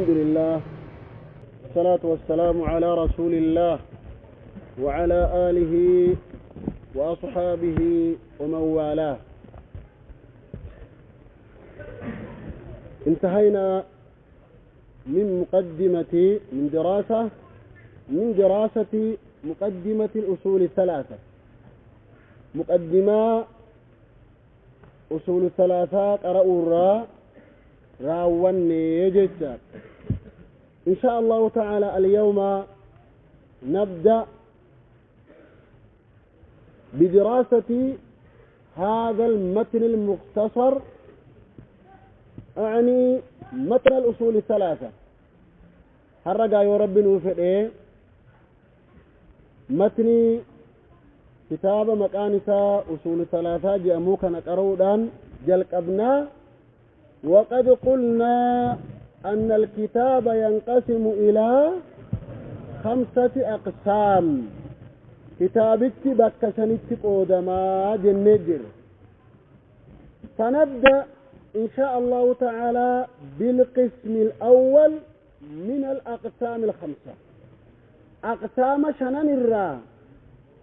الحمد لله والصلاة والسلام على رسول الله وعلى آله وأصحابه ومن والاه. انتهينا من دراسة مقدمة الأصول الثلاثة. مقدمة أصول الثلاثة قرأوا راوني جدا. إن شاء الله تعالى اليوم نبدأ بدراسة هذا المتن المختصر، أعني متن الأصول الثلاثة. هرقا يرب نوفر متن كتاب مكانسة أصول الثلاثة جاءموك نقرودان جلق أبناء. وقد قلنا أن الكتاب ينقسم إلى 5 أقسام. كتابك بكسنتك قدما جنجر. فنبدأ إن شاء الله تعالى بالقسم الأول من الأقسام 5. أقسام شنن الرا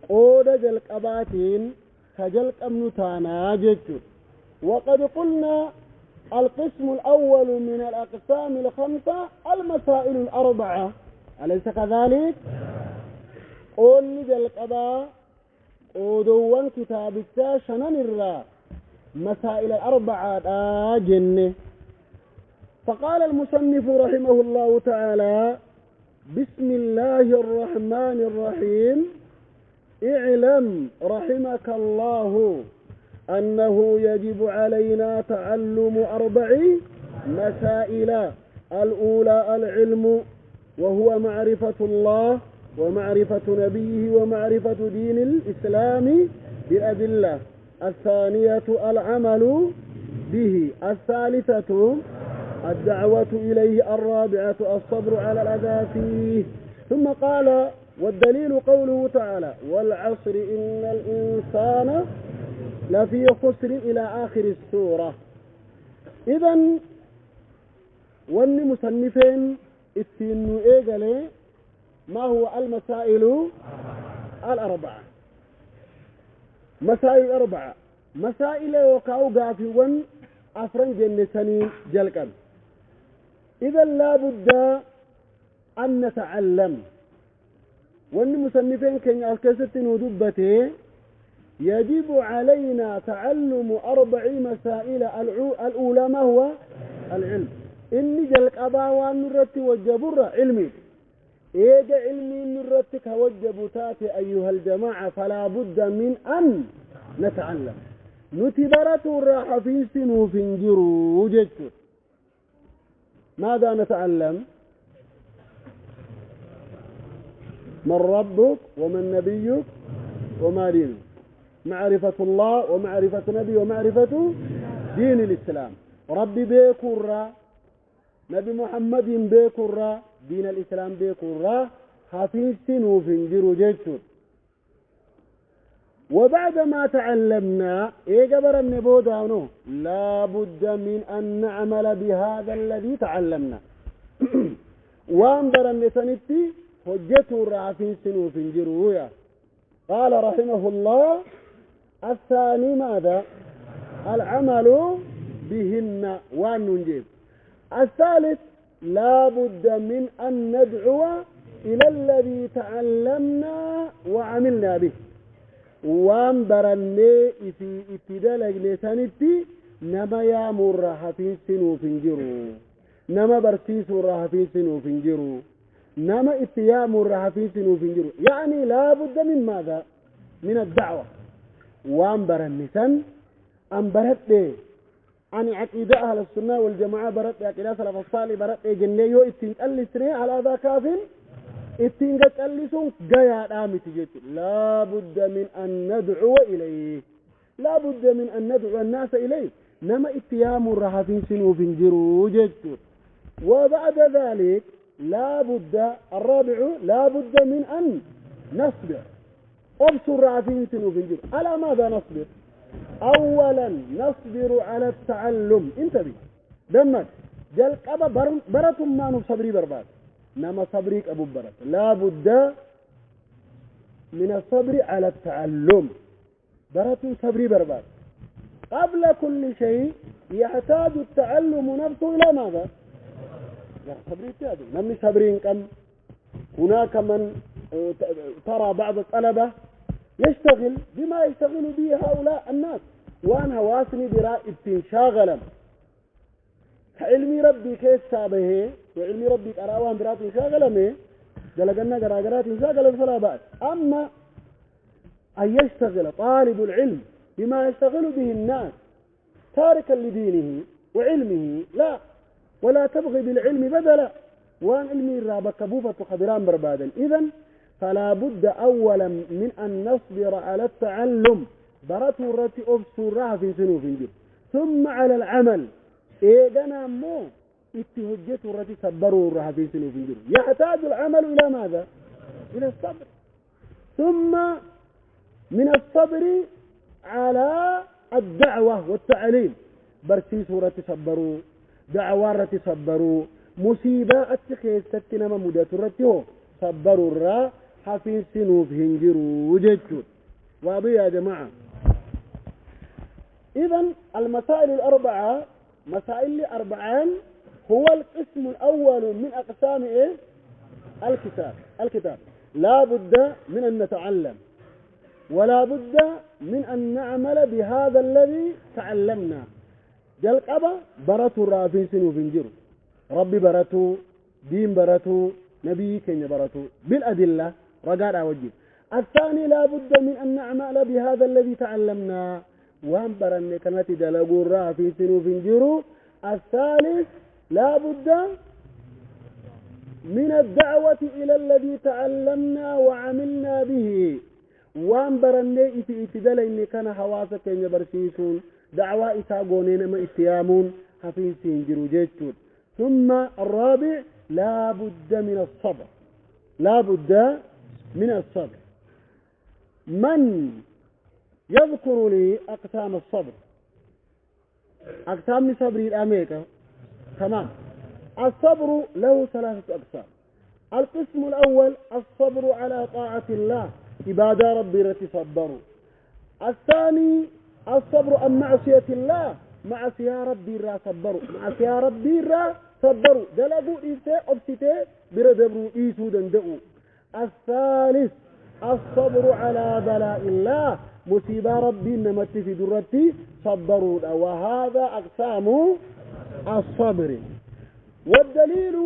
قود جلق أباتين كجلق أمنتانا جتر. وقد قلنا القسم الأول من الأقسام 5 المسائل 4، أليس كذلك؟ قول جلق أبا قودوان كتابك شنن الرا مسائل 4 جنة. فقال المصنف رحمه الله تعالى: بسم الله الرحمن الرحيم. اعلم رحمك الله أنه يجب علينا تعلم 4 مسائل. الأولى العلم، وهو معرفة الله ومعرفة نبيه ومعرفة دين الإسلام بأدلة. الثانية العمل به. الثالثة الدعوة إليه. الرابعة الصبر على الأذى فيه. ثم قال: والدليل قوله تعالى: والعصر إن الإنسان لفي خسر إلى آخر السورة. إذن مصنفين اتنو إيجالي ما هو المسائل 4. مسائل 4 مسائل وكاو غافي ون أفرن جنساني جلقا. إذا لا بد أن نتعلم. مصنفين كان الكسة ودبته يجب علينا تعلم 4 مسائل. الأولى ما هو العلم. إني جلق أباوان نرتي وجبر علمي. إيجا علمي نرتك وجبتات أيها الجماعة. فلا بد من أن نتعلم. نتبرت الراحة في سنوف جرو جدت. ماذا نتعلم؟ من ربك ومن نبيك وما دينك. معرفة الله ومعرفة نبي ومعرفة دين الإسلام. ربي بيكورا، نبي محمد بيكورا، دين الإسلام بيكورا. حفيظ سنوف جرو جيتشو. وبعد ما تعلمنا جبر النبودانو لا بد من أن نعمل بهذا الذي تعلمنا. وانظر النسانتي حجته الرعفين سنوف جرويا. قال رحمه الله: الثاني ماذا؟ العمل بهن وننجب. الثالث لا بد من أن ندعو إلى الذي تعلمنا وعملنا به. وانبرني في ابتدالك لسانتي نما يامر راحتين سنوف جرو، نما برسيس راحتين سنوف جرو، نما اتيام راحتين سنوف جرو. يعني لا بد من ماذا؟ من الدعوة. وانبرني سن انبرت لي عن عقيدة أهل السنة والجماعة. برت عقيدة سلف الصالح. برت جنيو اتنقل على ذا كافٍ. اتنقل ألسون قيا رامي تجيت. لا بد من أن ندعو إليه. لا بد من أن ندعو الناس إليه. نما اتيام الرهفين سنوف جرو جيت. وبعد ذلك لا بد الرابع لا بد من أن نصبر. أبصر الرهفين سنوف جرو. على ماذا نصبر؟ أولا نصبر على التعلم. انتبه دمك جل قبا برة ما نو صبري برباد نما صبريك أبو برة لا بد من الصبر على التعلم برة صبري برباد قبل كل شيء يحتاج التعلم نفسه إلى ماذا؟ لا صبري تادي نمي صبرين كم هناك من ترى بعض الطلبة يشتغل بما يشتغل به هؤلاء الناس وأنا واسني براء استنشاغلا علمي ربي كيف سابه وعلمي ربي أراوان براء استنشاغلا جلقنا قراقرات انشاغلا فلا بأس أما أن يشتغل طالب العلم بما يشتغل به الناس تاركا لدينه وعلمه لا ولا تبغي بالعلم بدلا وان علمي رابك بوفة خبران بربادا إذن فلا بد أولا من أن نصبر على التعلم برته الرتي أبسرها في سنوف جد ثم على العمل إيقنا مو اتهجته الرتي صبروا الرها في سنوف جد يحتاج العمل إلى ماذا؟ إلى الصبر ثم من الصبر على الدعوة والتعليم برسي سورة صبروا دعوة رتي صبروا مصيبة أتخيز تتنما مدة رتيه صبروا الرا حفين سنوف هنجروا وجدتوا واضح يا جماعة إذن المسائل الأربعة مسائل أربعان هو القسم الأول من أقسام إيه؟ الكتاب لا بد من أن نتعلم ولا بد من أن نعمل بهذا الذي تعلمنا جل قبا براتو رافين سنوف هنجروا ربي براتو دين براتو نبي كين براتو بالأدلة رقار وجه الثاني لا بد من أن نعمل بهذا الذي تعلمنا وهم برني كانت دلقوا الرا في سنوف جرو الثالث لا بد من الدعوة إلى الذي تعلمنا وعملنا به وهم برني إتدل إني كان حواسك إن برسيسون دعوة إساقونين ما إتيامون حفين سنجرو جيتشون ثم الرابع لا بد من الصبر لا بد من الصبر من يذكر لي أقسام الصبر أقسام صبر الأمريكا تمام الصبر له ثلاثة أقسام القسم الأول الصبر على طاعة الله عباد ربي رتصبروا الثاني الصبر عن معصية الله معصية ربي را صبروا معصية ربي را صبروا دلقوا إيسا أبسطة بردبروا إيسو دندقوا الثالث الصبر على بلاء الله مصيبة ربي نمت في درتي صبروا وهذا أقسام الصبر والدليل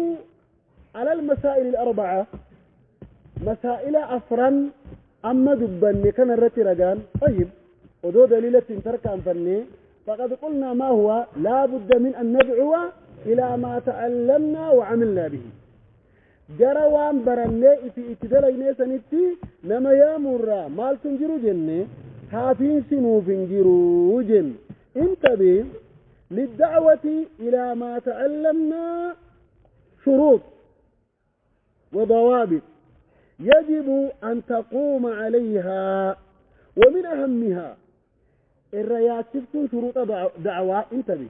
على المسائل الأربعة مسائل أفرا أما دبني كان الرتي رجال طيب ودو دليلة تركا فني فقد قلنا ما هو لا بد من أن ندعو إلى ما تعلمنا وعملنا به جروان برني في اتدال نيسانيتي نما يامر مال تنجرو جنة حافين سنو فنجرو جن انتبه للدعوة إلى ما تعلمنا شروط وضوابط يجب أن تقوم عليها ومن أهمها الرياتب شروط دعوة انتبه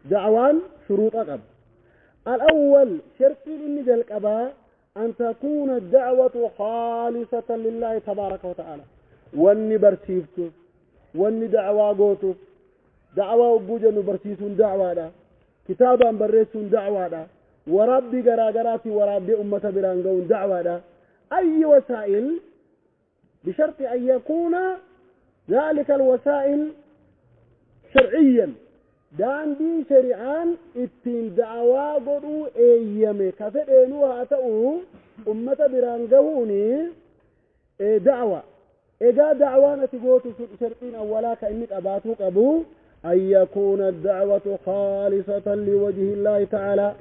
دعوان شروط قبل الأول شرط للنجا القباء أن تكون الدعوة خالصة لله تبارك وتعالى واني برسيفتو واني دعوة قوتو دعوة وبوجن برسيسون دعوة دا كتابا برسون دعوة دا وربي قراقراتي وربي أمة برانقون دعوة دا أي وسائل بشرط أن يكون ذلك الوسائل شرعيا دان دي شريعان اتين دعوا قدو ايامي كفدينو هاتو امة برانقهوني دعوة اذا دعوانا تقوتو شرطين اولا كأنك اباتو قبو ان يكون الدعوة خالصة لوجه الله تعالى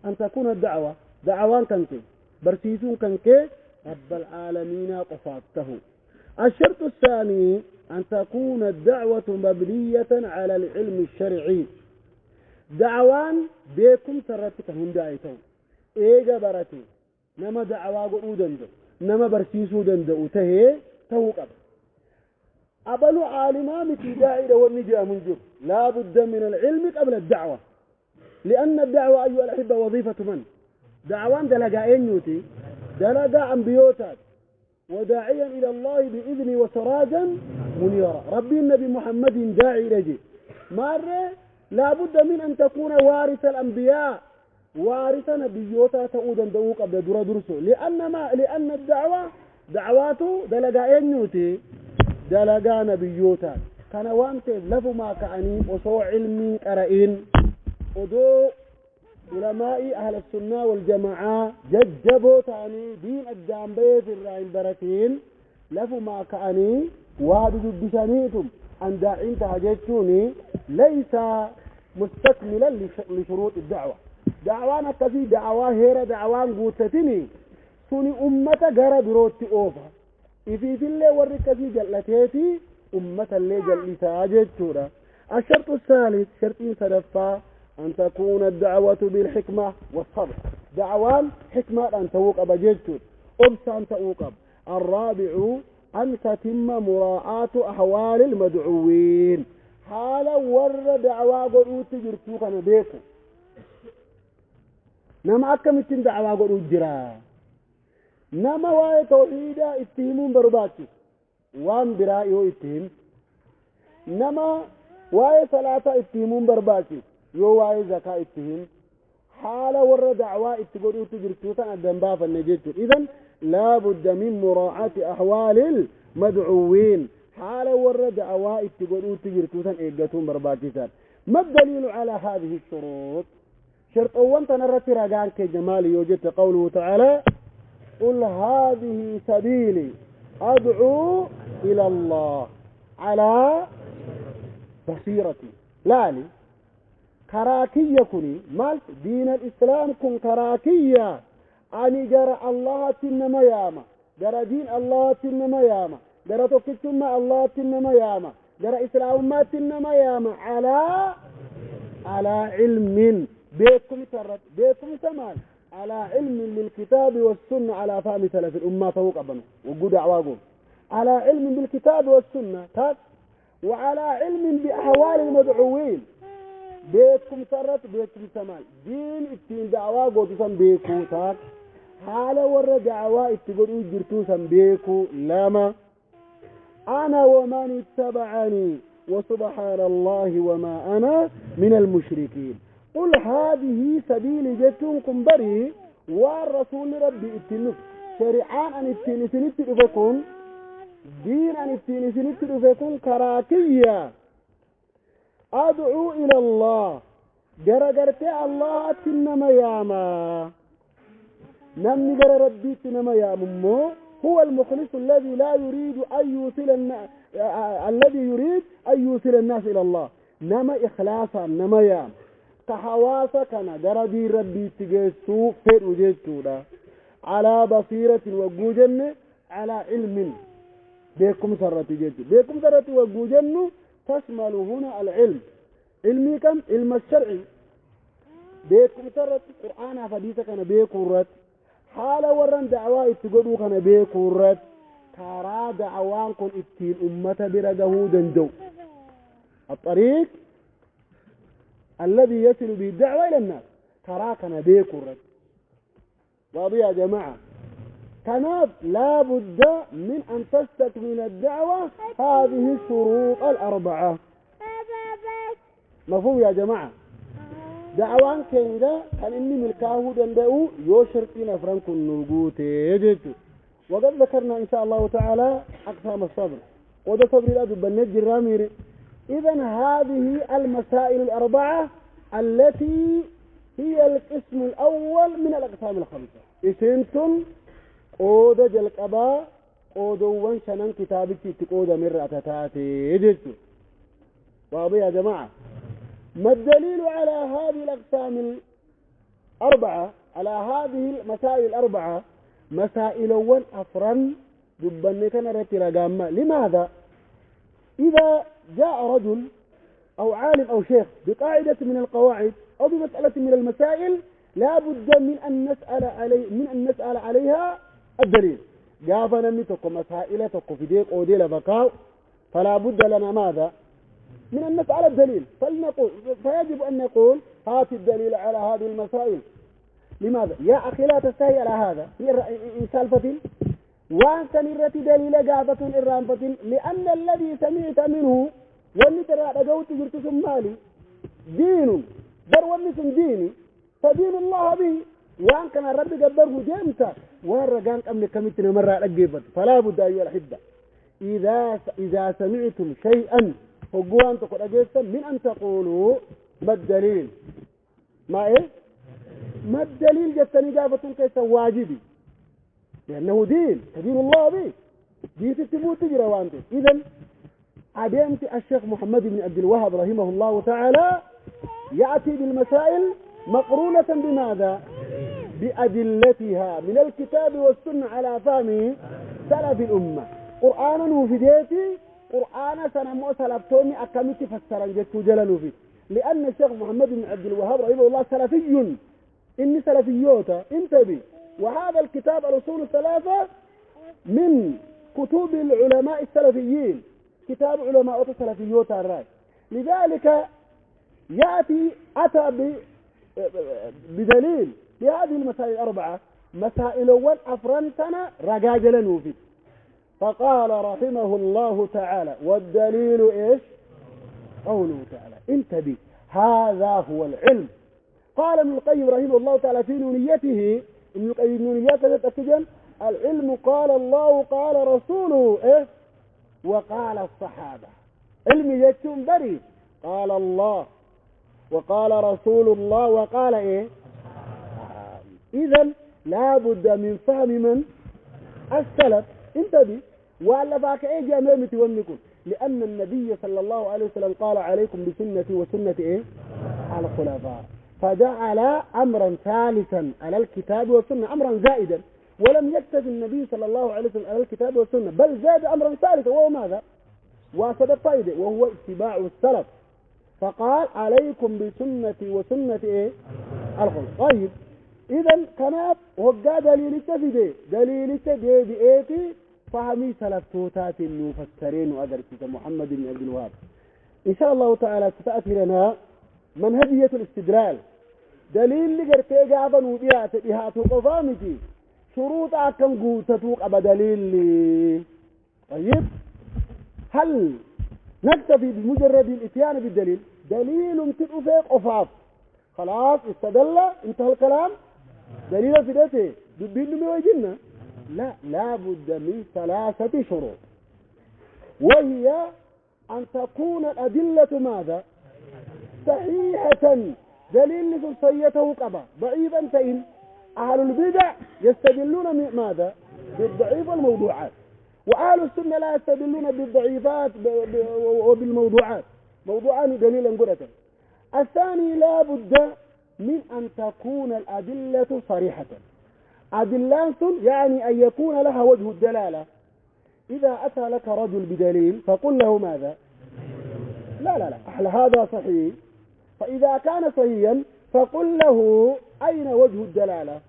ان تكون الدعوة دعوان كنك برسيسون كنك رب العالمين قفاته الشرط الثاني أن تكون الدعوة مبنية على العلم الشرعي دعوان بيكم ترتك هندايتو إيجا براتي نما دعوا قعودن دو نما برسيسو دن دو تهي توقف أبلو عالما متداعي دو النجا منجر لا بد من العلم قبل الدعوة لأن الدعوة أيها الأحبة وظيفة من؟ دعوان دلقاء نيوتي دلقاء أنبيوتات وداعيا إلى الله بإذن وسراجا منيرا. ربي النبي محمد داعي رجي مرة لابد من أن تكون وارث الأنبياء وارث نبيوتا تؤودا دوق أبدا درا درسو لأن الدعوة دعواته دلقاء نيوتي دلقاء نبيوتا كان وانت لفو ما كأني وصو علمي قرئين ودو علماء أهل السنة والجماعة ججبوا تاني دين الدامبي في الرعين بركين لفو ما كأني وادو بسانيتم أن داعين تهجتوني ليس مستكملا لشروط الدعوة. دعوانا كفي دعوة هيرا دعوان قوتتني سوني أمة غرى بروتي أوفا إفي في اللي ورك في جلتيتي أمة اللي جلتها جتورا. الشرط الثالث شرط سلفا أن تكون الدعوة بالحكمة والصبر. دعوان حكمة أن توقب جتور أبس أن توقب. الرابع أن تتم مراعاة أحوال المدعوين حالا ور دعوة قلوت جرتوك نبيكو نما أكمتين دعوة قلوت جرا نما واي توحيدا اتهمون برباتي وان برائيو اتهم نما واي صلاة اتهمون برباتي يو واي زكاة اتهم حالا ور دعوة اتقلوت جرتوك الدنبا فالنجيتو. إذن لا بد من مراعاة أحوال المدعوين حالا ور دعوة اتقلوت جرتوك إيقاتون برباتي. ما الدليل على هذه الشروط؟ شرط أول تنرت رجعان كجمال يوجد قوله تعالى قل هذه سبيلي أدعو إلى الله على بصيرتي لا لي كراكية كني مال دين الإسلام كن كراكية أني جرى الله تنما ياما جرى دين الله تنما ياما جرى توكتم الله تنما ياما جرى إسلام ما تنما ياما على علم بيتكم ترت بيتكم سمال على علم بالكتاب والسنة على فهم سلف الأمة فوق أبنه وقود عواقهم على علم بالكتاب والسنة تاك وعلى علم بأحوال المدعوين بيتكم ترت بيتكم سمال دين اتين دعوا قوتسا بيكو تاك حالا ور دعوا اتقول اجرتوسا بيكو لما أنا ومن اتبعني وسبحان الله وما أنا من المشركين. قل هذه سبيل جتونكم بري والرسول ربي اتنف شريعان أن اتنسنت رفكم دين أن اتنسنت رفكم كراكية أدعو إلى الله جرجرت الله تنما ياما نمني جر ربي تنما ياما هو المخلص الذي لا يريد أن يوصل الذي يريد أن يوصل الناس إلى الله نما إخلاصا نما ياما كحواسا كان جردي ربي تجسو فر وجسودا على بصيرة وجوجن على علم بكم سرتي جسو بكم سرتي وجوجن تشمل هنا العلم علمي كم علم الشرعي بكم سرتي قرآن حديث كان بكورت حال ورن دعوة تقولوا كان بكورت كارا دعوان كن اتين أمة برجه دنجو الطريق الذي يصل به الدعوة إلى الناس تراكنا بيكورت. واضح يا جماعة كانت لا بد من أن تستكمل الدعوة هذه الشروط الأربعة. مفهوم يا جماعة؟ دعوان كينجا كان إني ملكاه دندأو يوشرتين فرنك النلقوت يجد. وقد ذكرنا إن شاء الله تعالى أقسام الصبر وده صبر الأدب بالنجر راميري. إذن هذه المسائل الأربعة التي هي القسم الأول من الأقسام الخمسة. إسنتم قودة جلقبا قودوان شنن كتابك تقودة مرة تاتي يجلسوا. واضح يا جماعة؟ ما الدليل على هذه الأقسام الأربعة على هذه المسائل الأربعة؟ مسائل أول أفرن جبنكنا رترقاما. لماذا؟ إذا جاء رجل أو عالم أو شيخ بقاعدة من القواعد أو بمسألة من المسائل لا بد من أن نسأل عليها الدليل. جافنا نتوقع مسائل توقع في ديك أو ديل بقاء فلا بد لنا ماذا؟ من أن نسأل الدليل. فيجب أن نقول هات الدليل على هذه المسائل. لماذا؟ يا أخي لا تستهي على هذا إن سالفة وأنت نرت دليل قابة إرامفة، لأن الذي سمعت منه واللي ترى رجوت جرت مالي دين ونس ديني فدين الله به، وأن كان الرب جبره جامتا والرجال قبل كمتنا مرة أجيبت. فلا بد أيها الأحبة إذا سمعتم شيئا فقوا أن تقول أجيبتا من أن تقولوا ما الدليل، ما إيه ما الدليل جتني جابة كيس واجبي، لأنه دين الله به دي تتبو تجرى وانت. إذن عدمت الشيخ محمد بن عبد الوهاب رحمه الله تعالى يأتي بالمسائل مقرونة بماذا؟ بأدلتها من الكتاب والسنة على فهم سلف الأمة. قرآنا وفيديتي قرآنا سنمو سلفتوني أكمتي فسرا جدت جلنو فيه، لأن الشيخ محمد بن عبد الوهاب رحمه الله سلفي، إني سلفيوتا انتبه. وهذا الكتاب الأصول الثلاثة من كتب العلماء السلفيين، كتاب علماء السلفيوتا الراي. لذلك أتى بدليل لهذه المسائل الأربعة، مسائل أول أفرنتنا رجاجلا نوفي. فقال رحمه الله تعالى والدليل إيش؟ قوله تعالى انتبه هذا هو العلم. قال ابن القيم رحمه الله تعالى في نونيته، ابن القيم نونياته تتجن العلم قال الله قال رسوله إيه؟ وقال الصحابة. علم يجتم بري قال الله وقال رسول الله وقال إيه؟ إذن لا بد من فهم من السلف انتبه. وألا فاك إيه جامعة ونكون، لأن النبي صلى الله عليه وسلم قال عليكم بسنتي وسنة إيه؟ على الخلفاء، فجعل أمرا ثالثا على الكتاب والسنة، أمرا زائدا، ولم يكتب النبي صلى الله عليه وسلم على الكتاب والسنة، بل زاد أمرا ثالثا وهو ماذا؟ واسد الطيب وهو اتباع السلف، فقال عليكم بسنتي وسنة إيه؟ الخلفاء. طيب إذن كانت وقا دليل التفيدي دليل التفيدي بإيتي فهمي سلف توتات المفسرين وأدرسة محمد بن عبد الوهاب. إن شاء الله تعالى ستأتي لنا منهجية الاستدلال، دليل لقرتي قابا وبيات إهاتو قفامتي شروط أكم قوتتوك أبا دليل لي. طيب هل نكتفي بمجرد الاتيان بالدليل؟ دليل تبقى فيك أفاف خلاص استدل انتهى الكلام، دليل في ذاته بينه ويجينا؟ لا بد من ثلاثة شروط، وهي أن تكون الأدلة ماذا؟ صحيحة، دليل لسلسيته قبا ضعيفا فإن أهل البدع يستدلون ماذا؟ بالضعيف والموضوعات، وأهل السنة لا يستدلون بالضعيفات وبالموضوعات، موضوعان دليلا قرأة. الثاني لا بد من أن تكون الأدلة صريحة، أدلة يعني أن يكون لها وجه الدلالة. إذا أتى لك رجل بدليل فقل له ماذا؟ لا هذا صحيح، فإذا كان صحيحا فقل له أين وجه الدلالة،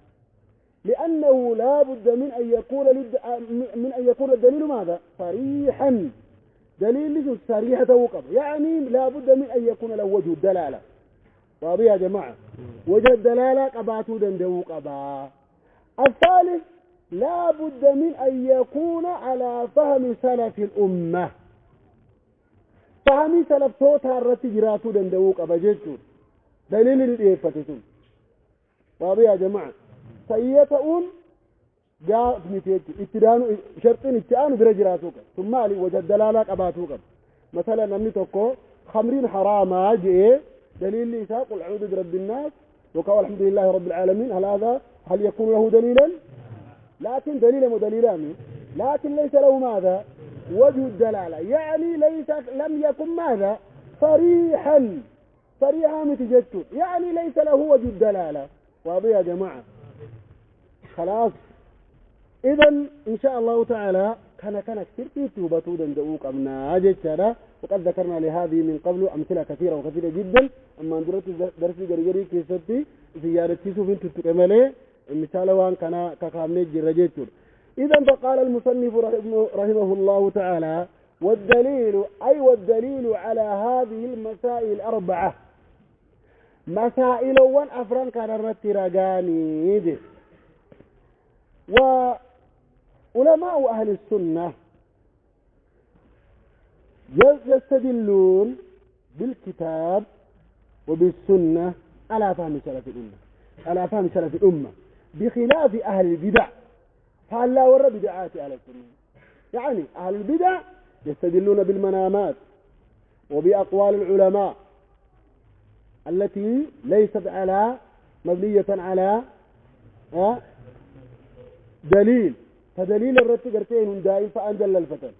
لأنه لا بد من أن يكون الدليل ماذا؟ صريحا، دليل صريحة وقب، يعني لا بد من أن يكون له وجه الدلالة. واضح يا جماعة؟ وجه الدلالة قباتو دندو قبا. الثالث لا بد من أن يكون على فهم سلف الأمة، فهم سلف توتا الرتجراتو دندو قبا جيتو دليل الإيفتتون. واضح يا جماعة؟ سيئتون جاء نتيجة اتدانو شرطين اتعانو برجراتوك ثم لي وجه الدلالة قباتوك. مثلا نمني توكو خمرين حراما جئ دليل ليس قل أعوذ برب الناس وقال الحمد لله رب العالمين، هل يكون له دليلا؟ لكن دليلا ودليلان، لكن ليس له ماذا؟ وجه الدلالة، يعني لم يكن ماذا؟ صريحا متجدد، يعني ليس له وجه الدلالة. واضح يا جماعة؟ خلاص. إذن إن شاء الله تعالى كان كثير في توبة دندوك أمنا جدًا، وقد ذكرنا لهذه من قبل أمثلة كثيرة وكثيرة جدا. أما درت درسي جريجري كيستي زيارة كيسو بنت تكمله مثال وان كان كامنج جرجيتور. إذا فقال المصنف رحمه الله تعالى والدليل على هذه المسائل الأربعة، مسائل وان أفران كان الرترقاني وعلماء أهل السنة يستدلون بالكتاب وبالسنة على فهم سلف الأمة، على فهم سلف الأمة، بخلاف أهل البدع. فهلا ورا بدعات أهل السنة، يعني أهل البدع يستدلون بالمنامات وبأقوال العلماء التي ليست على مبنية على دليل، فدليل الرتقرتين دائم فأنزل الفتن.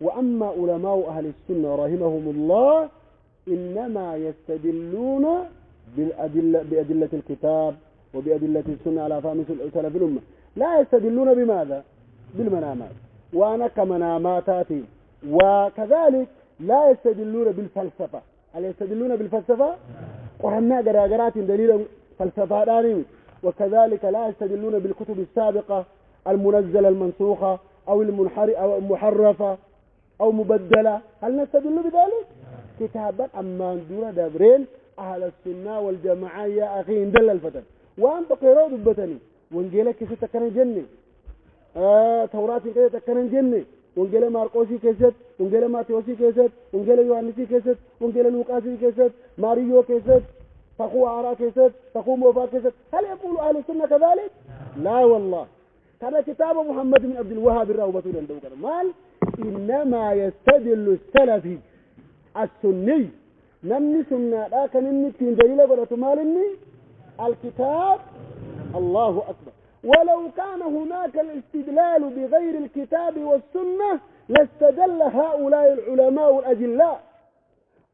وأما علماء أهل السنة رحمهم الله إنما يستدلون بأدلة الكتاب وبأدلة السنة على فهم سلف الأمة، لا يستدلون بماذا؟ بالمنامات، وأنا كمناماتاتي. وكذلك لا يستدلون بالفلسفة. هل يستدلون بالفلسفة؟ قرنا قراقرات دليل فلسفة دارين. وكذلك لا يستدلون بالكتب السابقة المنزلة المنسوخة أو المحرفة أو مبدلة. هل نستدل بذلك؟ كتابا أما دون دبرين أهل السنة والجماعة يا أخي اندل الفتن. وأنت قيروا دبتني وانجيلك كيف تكرن جنة، توراة كيف تكرن جنة، وانجيل ماركوسي كيست، وانجيل ماتيوسي كيست، وانجيل يوحنسي كيست، وانجيل لوقاسي كيست، ماريو كيست، تقوى عراء كيست، تقوى موفا كيست. هل يقول أهل السنة كذلك؟ لا والله. كان كتاب محمد بن عبد الوهاب الراوبة لندوكر مال إنما يستدل السلفي السني نمني سنة لكن إني كين دليل قرأت مالني الكتاب. الله أكبر. ولو كان هناك الاستدلال بغير الكتاب والسنة لاستدل هؤلاء العلماء الأجلاء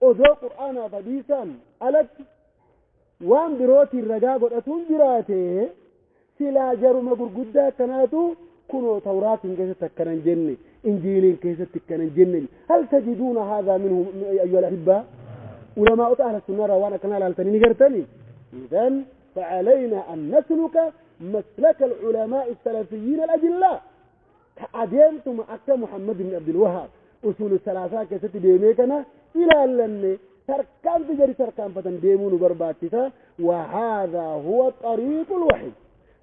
أذو قرآن فديسا ألت وان بروتي الرقاق وأتون براته سلا جرم قرقودة كانتو كنوا توراة كيسة تكنن جنة، إنجيل كيسة تكنن جنة. هل تجدون هذا منهم أيها الأحبة؟ علماء أهل السنة روانا كنا لالتنين قرتني. إذن فعلينا أن نسلك مسلك العلماء السلفيين الأجلاء كأديمتم أكا محمد بن عبد الوهاب أصول الثلاثة كيسة ديميكنا إلى أن تركان تجري تركان فتن ديمون برباتتا. وهذا هو طريق الوحي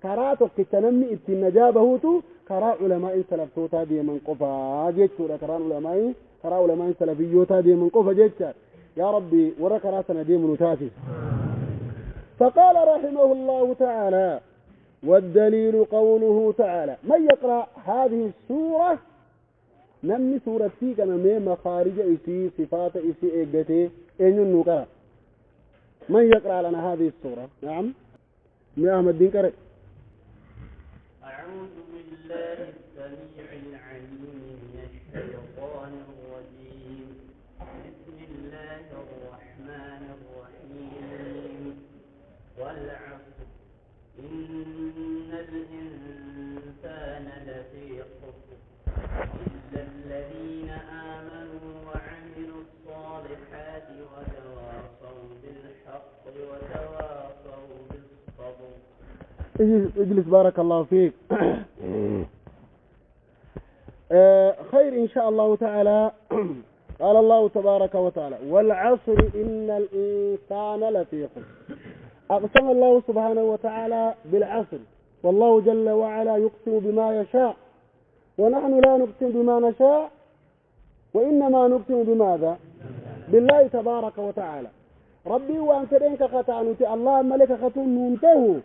كراتو كتنمي اتنجابهوتو كرا علماء سلفيوتا دي من قفا جيتشورا كرا علماء سلفيوتا دي من قفا جيتشا يا ربي ورا كراتنا دي من تاسي. فقال رحمه الله تعالى والدليل قوله تعالى. من يقرأ هذه السورة نمي سورة فيك نمي مخارج إسي صفات إسي إيقتي إن النقرأ. من يقرأ لنا هذه السورة؟ نعم من أحمد الدين قرأ. أعوذ بالله السميع العليم من الشيطان الرجيم. بسم الله الرحمن الرحيم. والعصر إن الإنسان لفي خسر إلا الذين آمنوا وعملوا الصالحات وتواصوا بالحق وتواصوا بالصبر. اجلس بارك الله فيك. خير إن شاء الله تعالى. قال الله تبارك وتعالى والعصر إن الإنسان لفي خسر. أقسم الله سبحانه وتعالى بالعصر، والله جل وعلا يقسم بما يشاء، ونحن لا نقسم بما نشاء وإنما نقسم بماذا؟ بالله تبارك وتعالى. ربي وأنت دينك خطأنت الله ملك خطون ننته.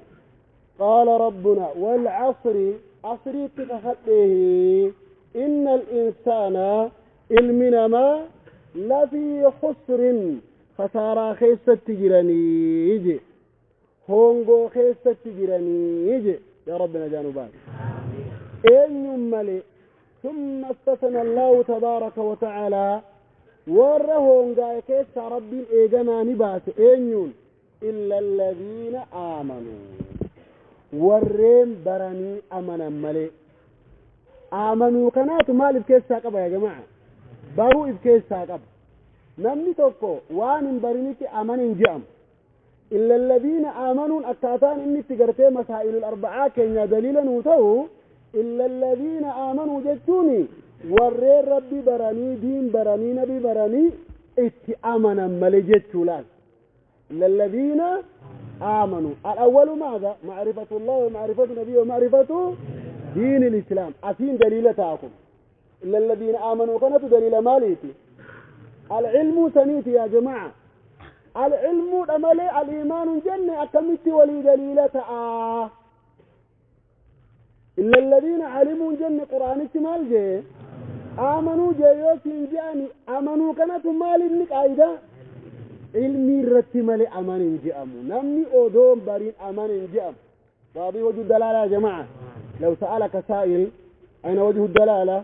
قال ربنا والعصر عصريتك خطئه إن الإنسان المنما لفي خسر خسارة خيسة تجرانيج هونغو خيسة تجرانيج يا ربنا جانبان أين يملي. ثم استثنى الله تبارك وتعالى ورهونغا كيسة ربي إيغانا نبات أين إلا الذين آمنوا ورين براني أمنا ملي. آمنوا كانت مال بكيسة قبا يا جماعة بارو بكيسة قبا نمني توقو وان برنيك أمن جام إلا الذين آمنوا أكاتان إني تقرتي مسائل الأربعة كينا دليلا نوتو إلا الذين آمنوا جتوني ورين ربي براني دين براني نبي براني اتي أمنا ملي جتولان للذين آمنوا. الأول ماذا؟ معرفة الله ومعرفة نبيه ومعرفة دين الإسلام. أتين دليلتاكم. للذين آمنوا كانت دليل ماليتي. العلم سنيتي يا جماعة. العلم أملي الإيمان جنة أكملت ولي دليلتا. إلا الذين علموا جنة قرآن استمال جي آمنوا جيوسين جاني آمنوا كانت مال إنك أيضا علمي رتمالي أمان جأمو نمني أودوم بارين أمان جأم. واضح وجه الدلالة يا جماعة. لو سألك سائل أين وجه الدلالة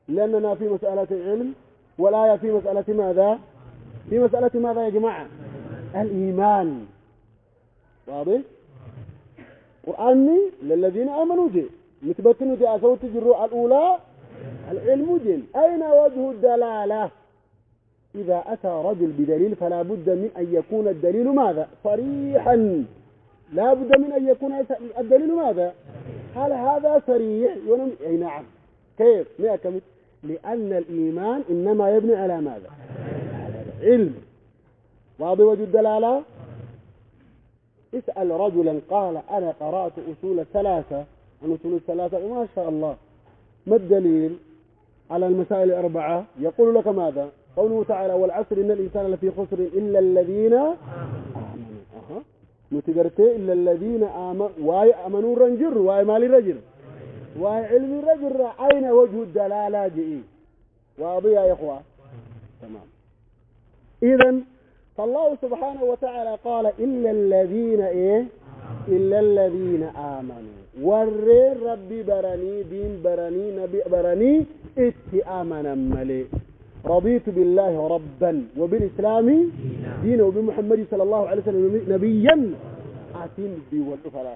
لأننا في مسألة العلم والآية في مسألة ماذا؟ في مسألة ماذا يا جماعة؟ الإيمان. واضح؟ قرآني للذين آمنوا جي مثبتنوا دي أسوت الجروء الأولى العلم جن. أين وجه الدلالة؟ إذا أتى رجل بدليل فلا بد من أن يكون الدليل ماذا؟ صريحا. لا بد من أن يكون الدليل ماذا؟ هل هذا صريح؟ أي نعم. كيف؟ ما أكمل؟ لأن الإيمان إنما يبني على ماذا؟ على العلم. واضح وجه الدلالة؟ اسأل رجلا قال أنا قرأت أصول الثلاثة عن أصول الثلاثة ما شاء الله ما الدليل على المسائل الأربعة؟ يقول لك ماذا؟ قوله تعالى والعصر إن الإنسان لفي خسر إلا الذين آمنوا. نتقرتي إلا الذين آمنوا واي أمنوا رنجر واي مالي رجل واي علم الرجل. أين وجه الدلالة جئي؟ واضح يا إخوة؟ تمام. إذن فالله سبحانه وتعالى قال إلا الذين إلا الذين آمنوا ورّي ربي برني دين برني نبي برني اتآمنا ملي رضيت بالله ربا وبالإسلام دينا وبمحمد صلى الله عليه وسلم نبيا آتين بي والأفلا.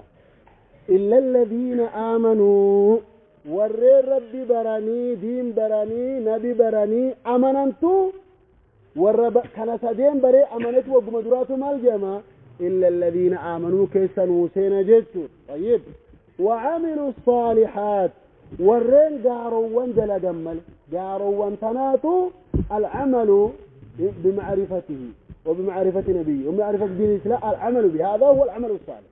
إلا الذين آمنوا ورّي ربي برني دين برني نبي برني أمننتو والرب كان سدين بري أمانته وجمدراته مالجمع إلا الذين آمنوا كيسنوا سينجتوا. طيب وعملوا الصالحات والرين داروا وانجل جمل داروا وانتناتوا العمل بمعرفته وبمعرفة نبيه وبمعرفة دين الإسلام. العمل بهذا هو العمل الصالح.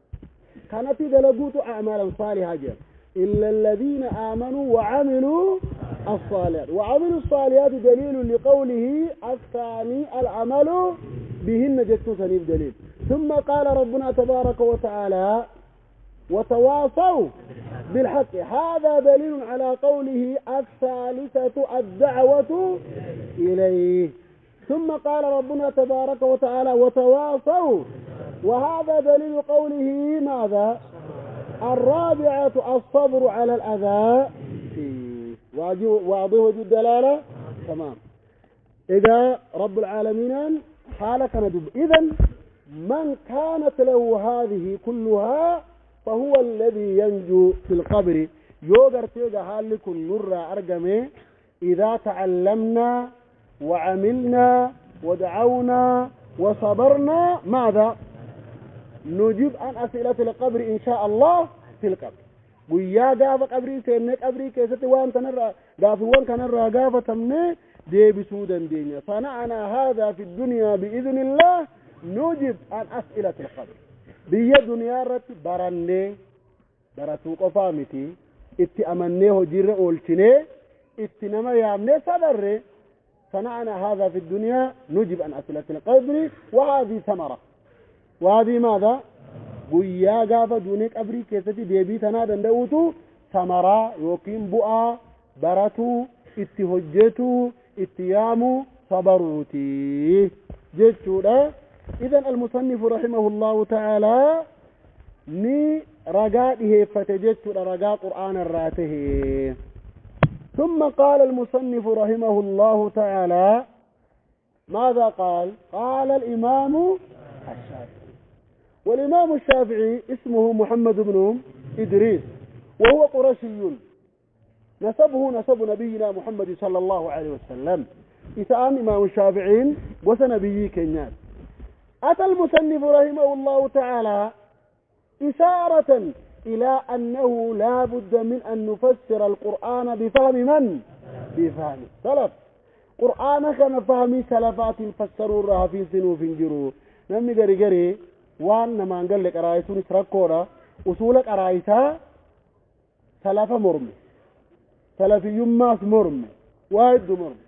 كانت دلقوت أعمالا صالحة جل. إلا الذين آمنوا وعملوا الصالحات. وعملوا الصالحات دليل لقوله الثاني العمل بهن جدت سنيف دليل. ثم قال ربنا تبارك وتعالى وتواصوا بالحق. هذا دليل على قوله الثالثة الدعوة إليه. ثم قال ربنا تبارك وتعالى وتواصوا وهذا دليل قوله ماذا؟ الرابعة الصبر على الأذى. واضح وجه الدلالة؟ تمام. إذا رب العالمين حالك ندب. إذن من كانت له هذه كلها فهو الذي ينجو في القبر. يوغر تيجا هالك النور أرقمي إذا تعلمنا وعملنا ودعونا وصبرنا ماذا؟ نجيب عن أسئلة القبر إن شاء الله في القبر. ويا قافة قبري سينك قبري كيستي وان تنرى قافة وان كنرى قافة تمني دي بسودا دينيا. صنعنا هذا في الدنيا بإذن الله نجيب عن أسئلة القبر. بيا دنيا رت براني براتو قفامتي اتي أمني هجير أولتني اتنما يامني صبر. صنعنا هذا في الدنيا نجيب عن أسئلة القبر. وهذه ثمرة. وهذه ماذا؟ ويا قافة دونك أبري كيستي ديبي تنادن دوتو ثمرة يوكين بؤا براتو اتهجتو اتيامو صبروتي جيتشودا. إذن المصنف رحمه الله تعالى ني رقاته فتجتشو رقاء قرآن الراته. ثم قال المصنف رحمه الله تعالى ماذا قال؟ قال الإمام الشافعي. والإمام الشافعي اسمه محمد بن إدريس وهو قرشي نسبه نسب نبينا محمد صلى الله عليه وسلم. إسان إمام الشافعي وسنبي كنيان. أتى المصنف رحمه الله تعالى إشارة إلى أنه لا بد من أن نفسر القرآن بفهم من؟ بفهم سلف. قرآن كان فهم سلفات فسروا رها في سنوف جرو namni gari waan namaan galle qaraayisuun israkkoodha usula qaraayisaa salafa morme salafiyyummaas morme waa hedduu morme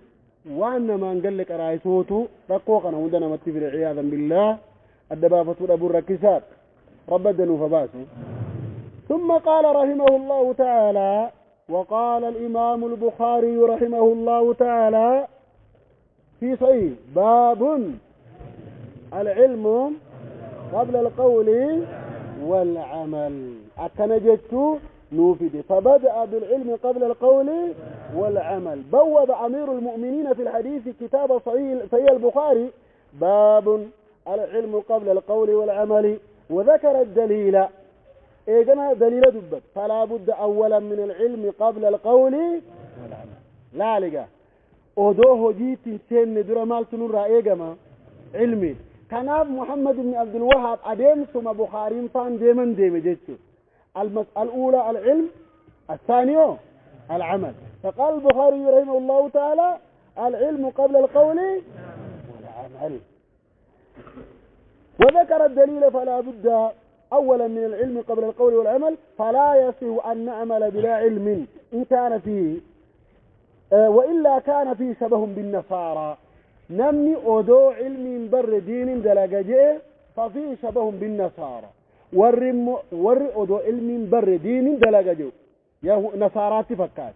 waan namaan galle qaraayisootu rakkoo kana hunda namatti fide ciyaadan billah adda baafatuu dhabuun rakkisaad rabba danuuf baasu ثم قال رحمه الله تعالى وقال الإمام البخاري رحمه الله تعالى في صحيح باب العلم قبل القول والعمل أكنجت نوفد فبدأ بالعلم قبل القول والعمل بوب أمير المؤمنين في الحديث كتاب صحيح البخاري باب العلم قبل القول والعمل وذكر الدليل إيجنا دليل دبت فلا بد أولا من العلم قبل القول والعمل لا لقى أدوه جيت سن درا مال تنور إيجما علمي كناب محمد بن عبد الوهاب أديم ثم بخاري فان ديما جيتشو المسألة الأولى العلم الثانية العمل فقال البخاري رحمه الله تعالى العلم قبل القول والعمل وذكر الدليل فلا بد أولا من العلم قبل القول والعمل فلا يصح أن نعمل بلا علم إن كان فيه وإلا كان فيه شبه بالنصارى نمني أدو علم بر دين دلقجئ ففيه شبه بالنصارى ور أدو علم بر دين دلقجئ نصارات فكات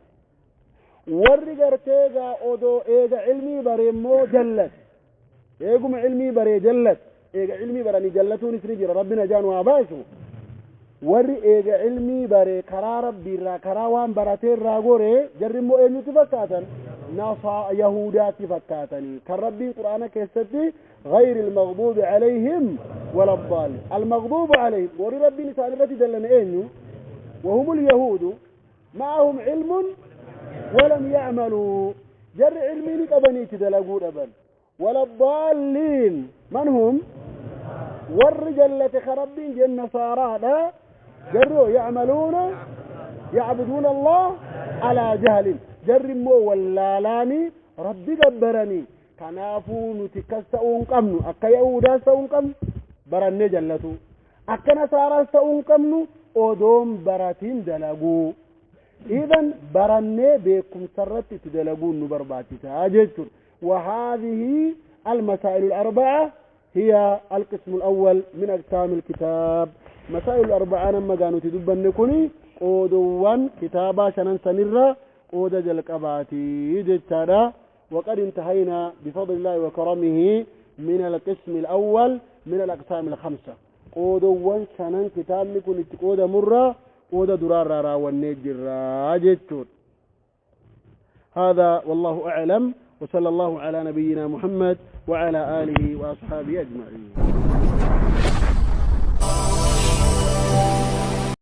ور قرتيغا أدو إيغا علمي بريمو جلت إيغم علمي بري جلت إيجا علمي براني جلتون سنجر ربنا جان واباسو وري إيجا علمي بري كرا ربي را كراوان براتين راغوري جرمو إينو تفكاتن نصا يهودا تفكاتني كالربي قرآن كيستي غير المغضوب عليهم ولا الضالين المغضوب عليهم وري ربي نسالفتي دلنا إينو وهم اليهود معهم علم ولم يعملوا جر علمي نقبني تدلقوا أبن ولا الضالين من هم والرجال التي خربين جن صارادا جروا يعملون يعبدون الله على جهل جرموا واللالاني ربي دبرني كنافون تكسؤون قمن أكا يهودا سؤون قمن برني جلتو أكا نصارى سؤون قمن أدوم براتين دلقوا إذن برني بكم سرت تدلقون نبرباتي تاجتر وهذه المسائل الأربعة هي القسم الأول من أقسام الكتاب مسائل الأربعة لما كانوا تدبن نكوني قودوان كتابا شنن سنرى قود جلك أباتي جتادا وقد انتهينا بفضل الله وكرمه من القسم الأول من الأقسام الخمسة قودوان شنن كتاب نكوني قود مرة قود درار را والنجر جتور هذا والله أعلم وصلى الله على نبينا محمد وعلى آله وأصحابه أجمعين